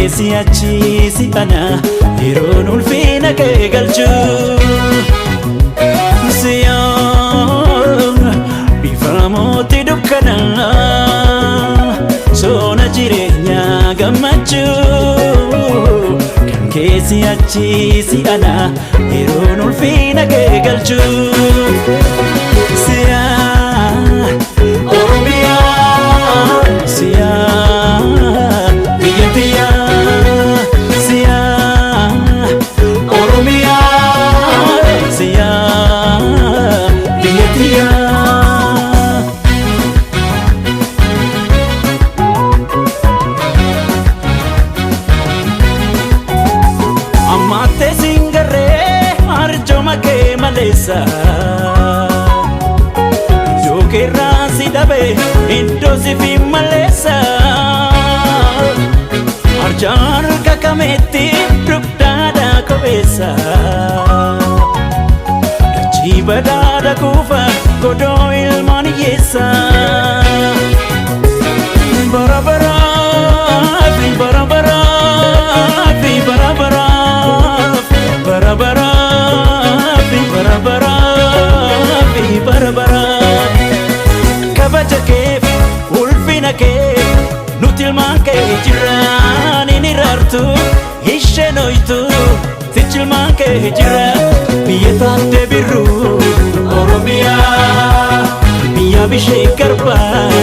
keesi achiisi ana yeroon ulfina kee galchu siyoon bifamooti dukkana soona jireenyaa gammachuu kan keesi achiisi ana yeroon ulfina kee galchu Amate singare arjoma ke malesa jo ke rasi dabe indo si fi malesa arjan ka kameti rukdada kobesa jibada kufa godo ilman yesa barabara barabara barabara barabara barabara barabara kabaja keef ulfina kee nutilmaan kee jiraan inirartu ishenoytu tichilmaan kee jira biyya taate birru oromiyaa biyya bishee garbaa